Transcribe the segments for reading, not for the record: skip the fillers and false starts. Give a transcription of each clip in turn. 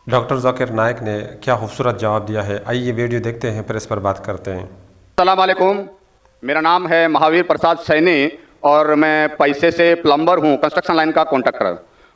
Doctor Zakir Naik نے کیا خوبصورت جواب دیا ہے، آئیے ویڈیو دیکھتے ہیں پھر اس پر بات کرتے ہیں۔ السلام علیکم، میرا نام ہے مہاویر پرساد سینی اور میں پیسے سے پلمبر ہوں، کنسٹرکشن لائن کا کانٹریکٹر۔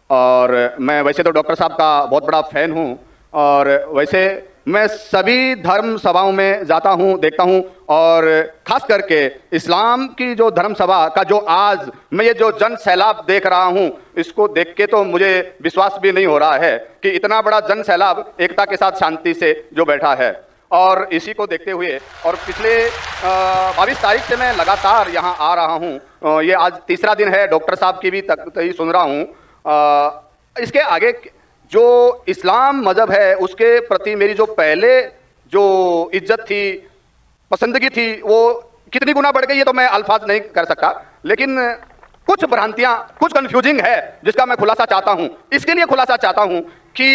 اور میں ویسے تو ڈاکٹر صاحب کا بہت بڑا فین ہوں، اور ویسے میں سبھی دھرم سبھاؤں میں جاتا ہوں، دیکھتا ہوں، اور خاص کر کے اسلام کی جو دھرم سبھا کا جو آج میں یہ جو جن سیلاب دیکھ رہا ہوں، اس کو دیکھ کے تو مجھے وشواس بھی نہیں ہو رہا ہے کہ اتنا بڑا جن سیلاب ایکتا کے ساتھ شانتی سے جو بیٹھا ہے۔ اور اسی کو دیکھتے ہوئے اور پچھلے 22 تاریخ سے میں لگاتار یہاں آ رہا ہوں، یہ آج تیسرا دن ہے، ڈاکٹر صاحب کی بھی تقریر سن رہا ہوں۔ اس کے آگے جو اسلام مذہب ہے اس کے پرتی میری جو پہلے جو عزت تھی، پسندگی تھی، وہ کتنی گنا بڑھ گئی ہے تو میں الفاظ نہیں کر سکتا، لیکن کچھ بھرانتیاں، کچھ کنفیوزنگ ہے جس کا میں خلاصہ چاہتا ہوں۔ اس کے لیے خلاصہ چاہتا ہوں کہ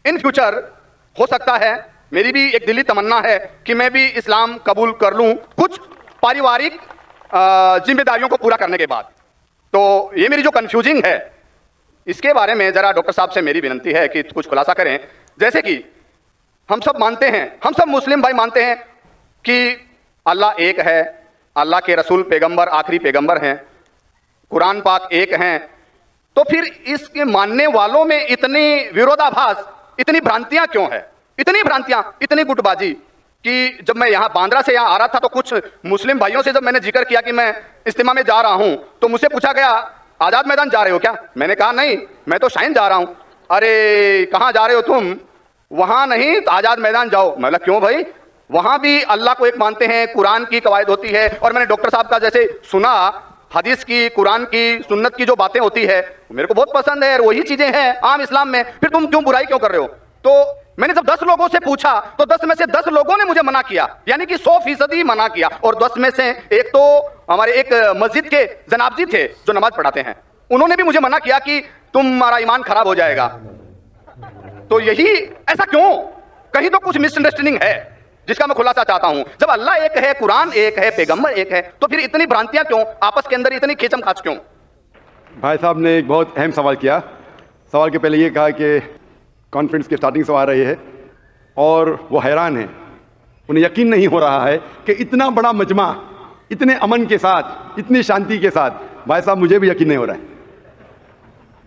ان فیوچر ہو سکتا ہے، میری بھی ایک دلی تمنا ہے کہ میں بھی اسلام قبول کر لوں کچھ پاریوارک ذمہ داریوں کو پورا کرنے کے بعد۔ تو یہ میری جو کنفیوزنگ ہے اس کے بارے میں ذرا ڈاکٹر صاحب سے میری ونتی ہے کہ کچھ خلاصہ کریں۔ جیسے کہ ہم سب مانتے ہیں، ہم سب مسلم بھائی مانتے ہیں کہ اللہ ایک ہے، اللہ کے رسول پیغمبر آخری پیغمبر ہیں، قرآن پاک ایک ہیں، تو پھر اس کے ماننے والوں میں اتنی ویرودابھاس، اتنی بھرانتیاں کیوں ہے؟ اتنی بھرانتیاں، اتنی گٹ بازی کہ جب میں یہاں باندرا سے یہاں آ رہا تھا تو کچھ مسلم بھائیوں سے جب میں نے ذکر کیا کہ میں اجتماع میں جا رہا ہوں تو مجھ سے پوچھا گیا آزاد میدان جا رہے ہو کیا؟ میں نے کہا نہیں، میں تو شائن جا رہا ہوں۔ ارے کہاں جا رہے ہو تم؟ وہاں نہیں، آزاد میدان جاؤ۔ میں کہا کیوں بھائی؟ وہاں بھی اللہ کو ایک مانتے ہیں، قرآن کی قواعد ہوتی ہے، اور میں نے ڈاکٹر صاحب کا جیسے سنا، حدیث کی، قرآن کی، سنت کی جو باتیں ہوتی ہے میرے کو بہت پسند ہے، اور وہی چیزیں ہیں عام اسلام میں، پھر تم کیوں برائی کیوں کر رہے ہو؟ تو میں نے جب 10 لوگوں سے پوچھا تو 10 میں سے 10 لوگوں نے مجھے منع کیا، یعنی کہ 100% منع کیا، اور 10 میں سے ایک تو ہمارے ایک مسجد کے جناب جی تھے جو نماز پڑھاتے ہیں، انہوں نے بھی مجھے منع کیا کہ تمہارا ایمان خراب ہو جائے گا۔ تو یہی ایسا کیوں؟ کہیں تو کچھ مس انڈرسٹینڈنگ ہے جس کا میں خلاصہ چاہتا ہوں۔ جب اللہ ایک ہے، قرآن ایک ہے، پیغمبر ایک ہے، تو پھر اتنی بھرانتیاں کیوں؟ آپس کے اندر اتنی کھیچم کھاچ کیوں؟ بھائی صاحب نے ایک بہت اہم سوال کیا۔ سوال کے پہلے یہ کہا کہ کانفرنس کے سٹارٹنگ سے آ رہی ہے اور وہ حیران ہیں، انہیں یقین نہیں ہو رہا ہے کہ اتنا بڑا مجمع اتنے امن کے ساتھ، اتنی شانتی کے ساتھ۔ بھائی صاحب مجھے بھی یقین نہیں ہو رہا ہے،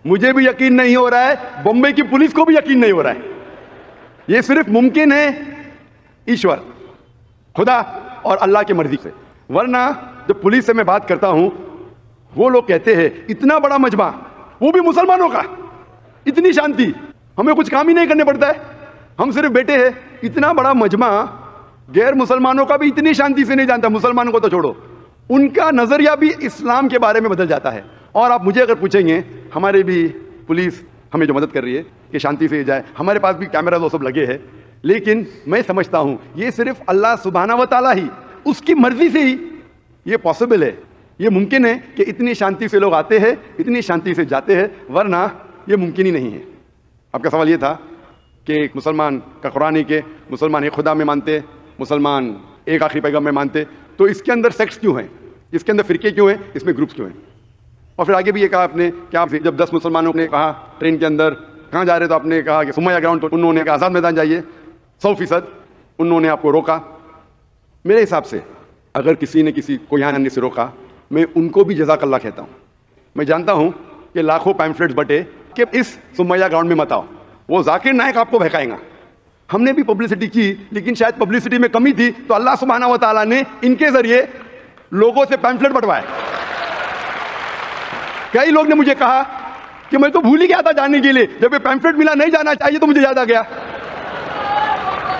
مجھے بھی یقین نہیں ہو رہا ہے، بمبئی کی پولیس کو بھی یقین نہیں ہو رہا ہے۔ یہ صرف ممکن ہے ایشور، خدا اور اللہ کی مرضی سے، ورنہ جب پولیس سے میں بات کرتا ہوں وہ لوگ کہتے ہیں اتنا بڑا مجمع، وہ بھی مسلمانوں کا، اتنی شانتی، ہمیں کچھ کام ہی نہیں کرنے پڑتا ہے، ہم صرف بیٹھے ہیں۔ اتنا بڑا مجمع غیر مسلمانوں کا بھی اتنی شانتی سے نہیں جانتا، مسلمانوں کو تو چھوڑو، ان کا نظریہ بھی اسلام کے بارے میں بدل جاتا ہے۔ اور آپ مجھے اگر پوچھیں گے، ہمارے بھی پولیس ہمیں جو مدد کر رہی ہے کہ شانتی سے جائے، ہمارے پاس بھی کیمرہ وہ سب لگے ہیں، لیکن میں سمجھتا ہوں یہ صرف اللہ سبحانہ و تعالیٰ ہی، اس کی مرضی سے ہی یہ پاسبل ہے، یہ ممکن ہے کہ اتنی شانتی سے لوگ آتے ہیں، اتنی شانتی سے جاتے ہیں، ورنہ یہ ممکن ہی نہیں ہے۔ آپ کا سوال یہ تھا کہ ایک مسلمان کا قرآن ہے کہ مسلمان ایک خدا میں مانتے، مسلمان ایک آخری پیغمبر میں مانتے، تو اس کے اندر سیکٹس کیوں ہیں، اس کے اندر فرقے کیوں ہیں، اس میں گروپس کیوں ہیں؟ اور پھر آگے بھی یہ کہا آپ نے کہ آپ جب 10 مسلمانوں نے کہا ٹرین کے اندر کہاں جا رہے تو آپ نے کہا کہ سمیہ گراؤنڈ، تو انہوں نے کہا آزاد میدان جائیے، 100% انہوں نے آپ کو روکا۔ میرے حساب سے اگر کسی نے کسی کو یہاں آنے سے روکا، میں ان کو بھی جزاک اللہ کہتا ہوں۔ میں جانتا ہوں کہ لاکھوں پیمفلیٹس بٹے کہ اس سمیہ گراؤنڈ میں مت آؤ، وہ ذاکر نائک آپ کو بہکائیں گا۔ ہم نے بھی پبلسٹی کی، لیکن شاید پبلسٹی میں کمی تھی تو اللہ سبحانہ و تعالیٰ نے ان کے ذریعے لوگوں سے پیمفلیٹ بٹوائے۔ کئی لوگ نے مجھے کہا کہ میں تو بھول ہی گیا تھا جانے کے لیے، جب یہ پیمفلیٹ ملا نہیں جانا چاہیے تو مجھے یاد آ گیا۔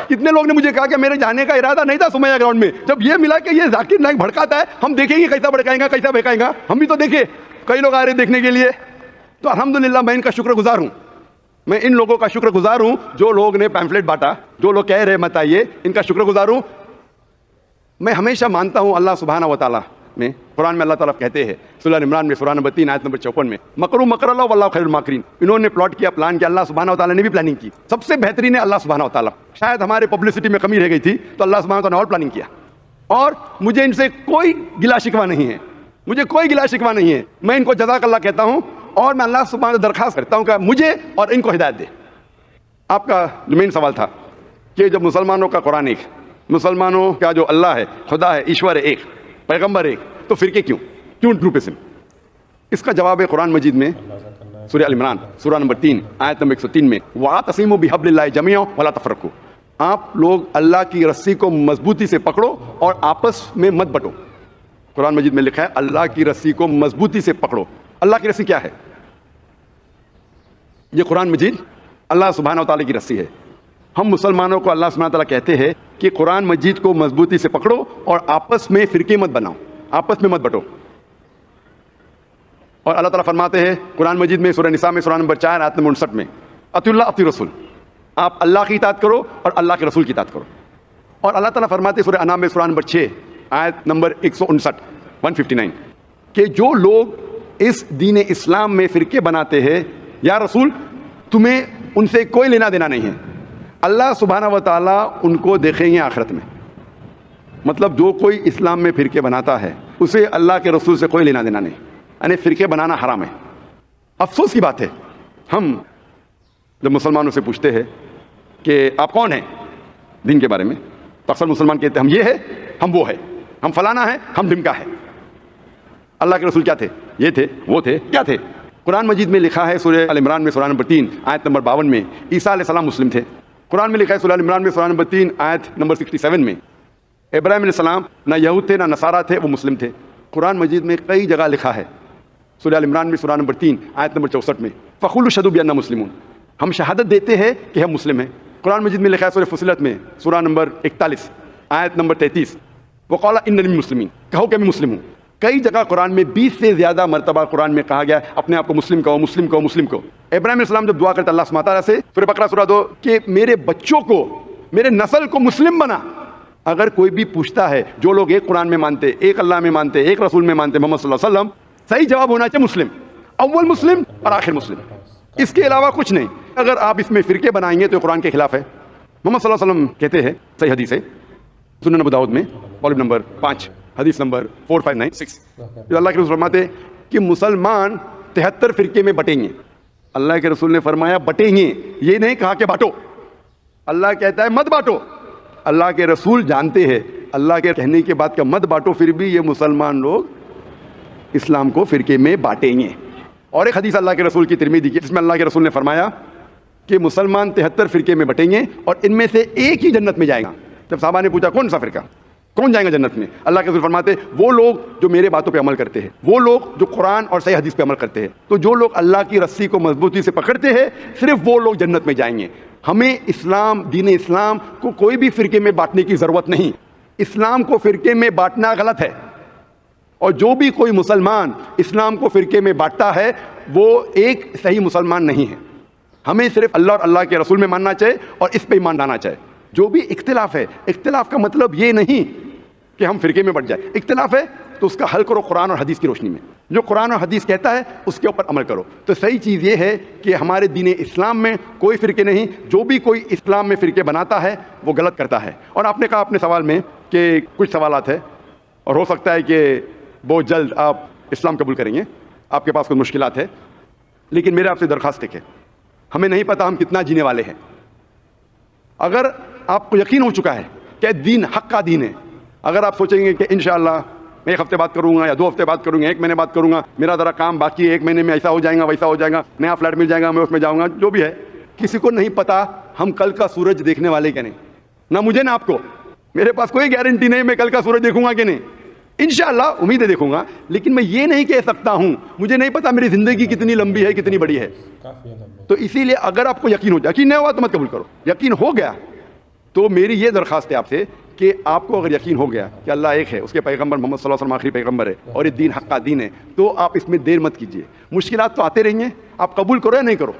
کتنے لوگ نے مجھے کہا کہ میرے جانے کا ارادہ نہیں تھا سمیہ گراؤنڈ میں، جب یہ ملا کہ یہ ذاکر نائک بھڑکاتا ہے، ہم دیکھیں گے کیسا بھڑکائیں گا، کیسا بہکائیں گا، ہم بھی تو دیکھیں، کئی لوگ آ رہے دیکھنے کے لیے۔ تو الحمدللہ میں ان کا شکر گزار ہوں، میں ان لوگوں کا شکر گزار ہوں جو لوگ نے پیمفلیٹ بانٹا، جو لوگ کہہ رہے مت آئیے، ان کا شکر گزار ہوں۔ میں ہمیشہ مانتا ہوں اللہ سبحانہ و تعالیٰ میں، قرآن میں اللہ تعالیٰ کہتے ہیں سورہ عمران میں، سورہ نمبر 3 آیت نمبر 54 میں، مکروا مکر اللہ واللہ خیر الماکرین، انہوں نے پلاٹ کیا، پلان کیا، اللہ سبحانہ و تعالیٰ نے بھی پلاننگ کی، سب سے بہترین ہے اللہ سبحانہ و تعالیٰ۔ شاید ہمارے پبلسٹی میں کمی رہ گئی تھی تو اللہ سبحانہ و تعالیٰ نے اور پلاننگ کیا، اور مجھے ان سے کوئی گلا شکوہ نہیں ہے، مجھے کوئی گلا شکوہ نہیں ہے، میں ان کو جزاک اللہ کہتا ہوں، اور میں اللہ سبحانہ و تعالیٰ درخواست کرتا ہوں کہ مجھے اور ان کو ہدایت دے۔ آپ کا جو مین سوال تھا کہ جب مسلمانوں کا قرآن ایک، مسلمانوں کا جو اللہ ہے، خدا ہے، ایشور ہے ایک، پیغمبر ایک، تو فرقے کیوں گروپزم؟ اس کا جواب ہے قرآن مجید میں سورہ عمران سورہ نمبر 3 آیت نمبر 103 میں، وَاعْتَصِمُوا بِحَبْلِ اللَّهِ جَمِيعًا وَلَا تَفَرَّقُوا، آپ لوگ اللہ کی رسی کو مضبوطی سے پکڑو اور آپس میں مت بٹو۔ قرآن مجید میں لکھا ہے اللہ کی رسی کو مضبوطی سے پکڑو۔ اللہ کی رسی کیا ہے؟ یہ قرآن مجید اللہ سبحانہ و تعالیٰ کی رسی ہے۔ ہم مسلمانوں کو اللہ سبحانہ و تعالیٰ کہتے ہیں کہ قرآن مجید کو مضبوطی سے پکڑو اور آپس میں فرقے مت بناؤ، آپس میں مت بٹو۔ اور اللہ تعالیٰ فرماتے ہیں قرآن مجید میں سورہ نساء میں سورہ نمبر 4 آیت نمبر 59 میں، اطیعوا اللہ اطیعوا الرسول، آپ اللہ کی اطاعت کرو اور اللہ کے رسول کی اطاعت کرو۔ اور اللہ تعالیٰ فرماتے ہیں سورہ انعام میں سورہ نمبر 6 آیت نمبر 159 کہ جو لوگ اس دین اسلام میں فرقے بناتے ہیں، یا رسول تمہیں ان سے کوئی لینا دینا نہیں ہے، اللہ سبحانہ و تعالیٰ ان کو دیکھیں گے آخرت میں۔ مطلب جو کوئی اسلام میں فرقے بناتا ہے اسے اللہ کے رسول سے کوئی لینا دینا نہیں، یعنی فرقے بنانا حرام ہے۔ افسوس کی بات ہے، ہم جب مسلمانوں سے پوچھتے ہیں کہ آپ کون ہیں دین کے بارے میں، تو اکثر مسلمان کہتے ہیں ہم یہ ہے، ہم وہ ہے، ہم فلانا ہے، ہم ڈھمکا ہے۔ اللہ کے رسول کیا تھے؟ یہ تھے، وہ تھے، کیا تھے؟ قرآن مجید میں لکھا ہے سورہ ال عمران میں سورہ نمبر 3 آیت نمبر 52 میں عیسیٰ علیہ السلام مسلم تھے۔ قرآن میں لکھا ہے سورہ ال عمران میں سورہ نمبر 3 آیت نمبر 67 میں ابراہیم علیہ السلام نہ یہود تھے نہ نصارہ تھے، وہ مسلم تھے۔ قرآن مجید میں کئی جگہ لکھا ہے سورہ ال عمران میں سورہ نمبر 3 آیت نمبر 64 میں فقولوا اشہدوا بأننا مسلمون، ہم شہادت دیتے ہیں کہ ہم مسلم ہیں۔ قرآن مجید میں لکھا ہے سورہ فصلت میں سورہ نمبر 41 آیت نمبر 33 وقال اننی من المسلمین، کہو کہ میں مسلم ہوں۔ کئی جگہ قرآن میں 20 سے زیادہ مرتبہ قرآن میں کہا گیا اپنے آپ کو مسلم کہو، مسلم کہو، مسلم کہو۔ ابراہیم علیہ السلام جب دعا کرتے اللہ سبحانہ تعالیٰ سے سورہ بقرہ سورہ 2 کہ میرے بچوں کو، میرے نسل کو مسلم بنا۔ اگر کوئی بھی پوچھتا ہے جو لوگ ایک قرآن میں مانتے، ایک اللہ میں مانتے، ایک رسول میں مانتے، محمد صلی اللہ علیہ وسلم، صحیح جواب ہونا چاہیے مسلم، اول مسلم اور آخر مسلم، اس کے علاوہ کچھ نہیں۔ اگر آپ اس میں فرقے بنائیں گے تو قرآن کے خلاف ہے۔ محمد صلی اللہ علیہ وسلم کہتے ہیں، صحیح حدیث ہے سنن ابو داؤد میں والیوم نمبر 5 حدیث نمبر 4596، جو اللہ کے رسول فرماتے ہیں کہ مسلمان 73 فرقے میں بٹیں گے۔ اللہ کے رسول نے فرمایا بٹیں گے، یہ نہیں کہا کہ بانٹو۔ اللہ کہتا ہے مت بانٹو۔ اللہ کے رسول جانتے ہیں اللہ کے کہنے کے بعد کا مت بانٹو، پھر بھی یہ مسلمان لوگ اسلام کو فرقے میں بانٹیں گے۔ اور ایک حدیث اللہ کے رسول کی ترمذی کی، جس میں اللہ کے رسول نے فرمایا کہ مسلمان 73 فرقے میں بٹیں گے اور ان میں سے ایک ہی جنت میں جائے گا۔ جب صحابہ نے پوچھا کون سا فرقہ، کون جائیں گا جنت میں، اللہ کے رسول فرماتے وہ لوگ جو میرے باتوں پہ عمل کرتے ہیں، وہ لوگ جو قرآن اور صحیح حدیث پہ عمل کرتے ہیں۔ تو جو لوگ اللہ کی رسی کو مضبوطی سے پکڑتے ہیں صرف وہ لوگ جنت میں جائیں گے۔ ہمیں اسلام، دین اسلام کو کوئی بھی فرقے میں بانٹنے کی ضرورت نہیں۔ اسلام کو فرقے میں بانٹنا غلط ہے، اور جو بھی کوئی مسلمان اسلام کو فرقے میں بانٹتا ہے وہ ایک صحیح مسلمان نہیں ہے۔ ہمیں صرف اللہ اور اللہ کے رسول میں ماننا چاہیے اور اس پہ ایمان لانا چاہیے۔ جو بھی اختلاف ہے، اختلاف کا مطلب یہ نہیں کہ ہم فرقے میں بٹ جائیں۔ اختلاف ہے تو اس کا حل کرو قرآن اور حدیث کی روشنی میں، جو قرآن اور حدیث کہتا ہے اس کے اوپر عمل کرو۔ تو صحیح چیز یہ ہے کہ ہمارے دین اسلام میں کوئی فرقے نہیں، جو بھی کوئی اسلام میں فرقے بناتا ہے وہ غلط کرتا ہے۔ اور آپ نے کہا اپنے سوال میں کہ کچھ سوالات ہیں اور ہو سکتا ہے کہ بہت جلد آپ اسلام قبول کریں گے، آپ کے پاس کوئی مشکلات ہے، لیکن میرے آپ سے درخواست ہے، ہمیں نہیں پتا ہم کتنا جینے والے ہیں۔ اگر آپ کو یقین ہو چکا ہے کہ دین حق کا دین ہے، اگر آپ سوچیں گے کہ انشاءاللہ میں ایک ہفتے بعد کروں گا یا 2 ہفتے بعد کروں گا، 1 مہینے بعد کروں گا، میرا ذرا کام باقی ہے، 1 مہینے میں ایسا ہو جائے گا، ویسا ہو جائے گا، نیا فلیٹ مل جائے گا، میں اس میں جاؤں گا، جو بھی ہے، کسی کو نہیں پتا ہم کل کا سورج دیکھنے والے کہ نہیں، نہ مجھے نہ آپ کو۔ میرے پاس کوئی گارنٹی نہیں میں کل کا سورج دیکھوں گا کہ نہیں، انشاءاللہ امید ہے دیکھوں گا، لیکن میں یہ نہیں کہہ سکتا ہوں، مجھے نہیں پتا میری زندگی کتنی لمبی ہے، کتنی بڑی ہے۔ تو اسی لیے اگر آپ کو یقین ہو جائے، یقین نہیں ہوا تو مت قبول کرو، یقین ہو گیا تو میری یہ درخواست ہے آپ سے کہ آپ کو اگر یقین ہو گیا کہ اللہ ایک ہے، اس کے پیغمبر محمد صلی اللہ علیہ وسلم آخری پیغمبر ہے اور یہ دین حق کا دین ہے، تو آپ اس میں دیر مت کیجیے۔ مشکلات تو آتے رہیں گے، آپ قبول کرو یا نہیں کرو،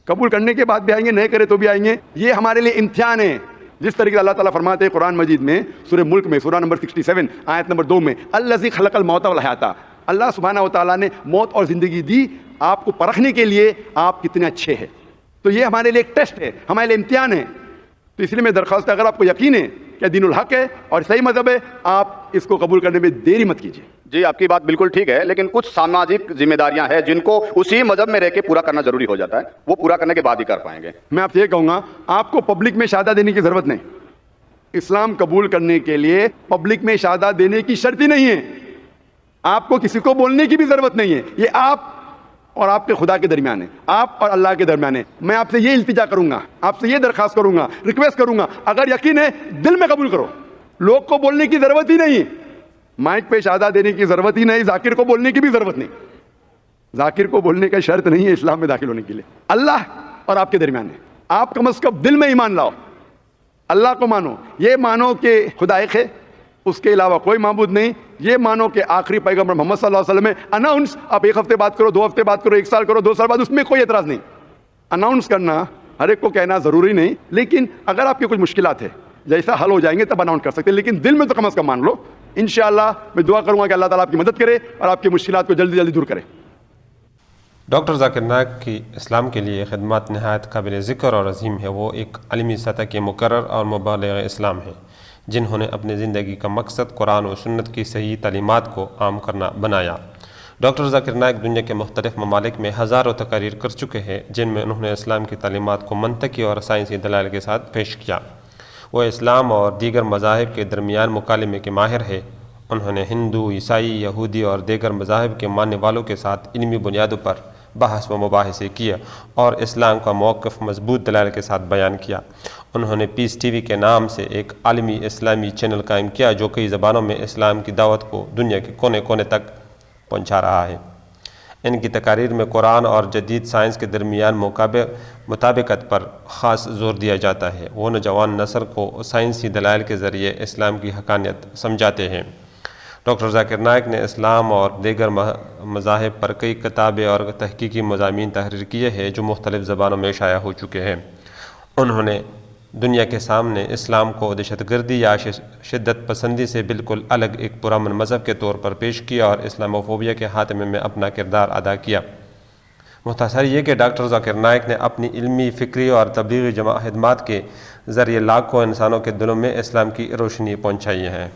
قبول کرنے کے بعد بھی آئیں گے، نہیں کرے تو بھی آئیں گے، یہ ہمارے لیے امتحان ہے۔ جس طریقے سے اللہ تعالیٰ فرماتے ہیں قرآن مجید میں سورہ ملک میں سورہ نمبر 67 آیت نمبر 2 میں الذی خلق الموت والحیات، اللہ سبحانہ و تعالیٰ نے موت اور زندگی دی آپ کو پرکھنے کے لیے آپ کتنے اچھے ہیں۔ تو یہ ہمارے لیے ایک ٹیسٹ ہے، ہمارے لیے امتحان ہے۔ تو اس لیے میں درخواست ہے اگر آپ کو یقین ہے کہ دین الحق ہے اور صحیح مذہب ہے، آپ اس کو قبول کرنے میں دیری مت کیجیے۔ جی آپ کی بات بالکل ٹھیک ہے، لیکن کچھ سماجک ذمہ داریاں ہیں جن کو اسی مذہب میں رہ کے پورا کرنا ضروری ہو جاتا ہے، وہ پورا کرنے کے بعد ہی کر پائیں گے۔ میں آپ سے یہ کہوں گا، آپ کو پبلک میں شہادت دینے کی ضرورت نہیں۔ اسلام قبول کرنے کے لیے پبلک میں شہادت دینے کی شرط ہی نہیں ہے، آپ کو کسی کو بولنے کی بھی ضرورت نہیں ہے، یہ آپ اور آپ کے خدا کے درمیان ہے، آپ اور اللہ کے درمیان ہے۔ میں آپ سے یہ التجا کروں گا، آپ سے یہ درخواست کروں گا، ریکویسٹ کروں گا، اگر یقین ہے دل میں قبول کرو، لوگ کو بولنے کی ضرورت ہی نہیں ہے، مائک پہ شہادت دینے کی ضرورت ہی نہیں، ذاکر کو بولنے کی بھی ضرورت نہیں، ذاکر کو بولنے کا شرط نہیں ہے اسلام میں داخل ہونے کے لیے، اللہ اور آپ کے درمیان ہے۔ آپ کم از کم دل میں ایمان لاؤ، اللہ کو مانو، یہ مانو کہ خدا ایک ہے، اس کے علاوہ کوئی معبود نہیں، یہ مانو کہ آخری پیغمبر محمد صلی اللہ علیہ وسلم ہے۔ اناؤنس آپ 1 ہفتے بات کرو، 2 ہفتے بات کرو، 1 سال کرو، 2 سال بعد، اس میں کوئی اعتراض نہیں۔ اناؤنس کرنا ہر ایک کو کہنا ضروری نہیں، لیکن اگر آپ کی کچھ مشکلات ہے جیسا حل ہو جائیں گے تب اناؤنس کر سکتے ہیں، لیکن دل میں تو کم از کم مان لو۔ انشاءاللہ میں دعا کروں گا کہ اللہ تعالیٰ آپ کی مدد کرے اور آپ کی مشکلات کو جلدی جلدی دور کرے۔ ڈاکٹر ذاکر نائک کی اسلام کے لیے خدمات نہایت قابل ذکر اور عظیم ہے۔ وہ ایک عالمی سطح کے مقرر اور مبلغ اسلام ہیں جنہوں نے اپنی زندگی کا مقصد قرآن و سنت کی صحیح تعلیمات کو عام کرنا بنایا۔ ڈاکٹر ذاکر نائک دنیا کے مختلف ممالک میں ہزاروں تقاریر کر چکے ہیں جن میں انہوں نے اسلام کی تعلیمات کو منطقی اور سائنسی دلائل کے ساتھ پیش کیا۔ وہ اسلام اور دیگر مذاہب کے درمیان مکالمے کے ماہر ہیں۔ انہوں نے ہندو، عیسائی، یہودی اور دیگر مذاہب کے ماننے والوں کے ساتھ علمی بنیادوں پر بحث و مباحثے کیے اور اسلام کا موقف مضبوط دلائل کے ساتھ بیان کیا۔ انہوں نے پیس ٹی وی کے نام سے ایک عالمی اسلامی چینل قائم کیا جو کئی زبانوں میں اسلام کی دعوت کو دنیا کے کونے کونے تک پہنچا رہا ہے۔ ان کی تقاریر میں قرآن اور جدید سائنس کے درمیان مطابقت پر خاص زور دیا جاتا ہے۔ وہ نوجوان نسل کو سائنسی دلائل کے ذریعے اسلام کی حقانیت سمجھاتے ہیں۔ ڈاکٹر ذاکر نائک نے اسلام اور دیگر مذاہب پر کئی کتابیں اور تحقیقی مضامین تحریر کیے ہیں جو مختلف زبانوں میں شائع ہو چکے ہیں۔ انہوں نے دنیا کے سامنے اسلام کو دہشت گردی یا شدت پسندی سے بالکل الگ ایک پرامن مذہب کے طور پر پیش کیا اور اسلاموفوبیا کے خاتمے میں اپنا کردار ادا کیا۔ مختصر یہ کہ ڈاکٹر ذاکر نائک نے اپنی علمی، فکری اور تبلیغی خدمات کے ذریعے لاکھوں انسانوں کے دلوں میں اسلام کی روشنی پہنچائی ہے۔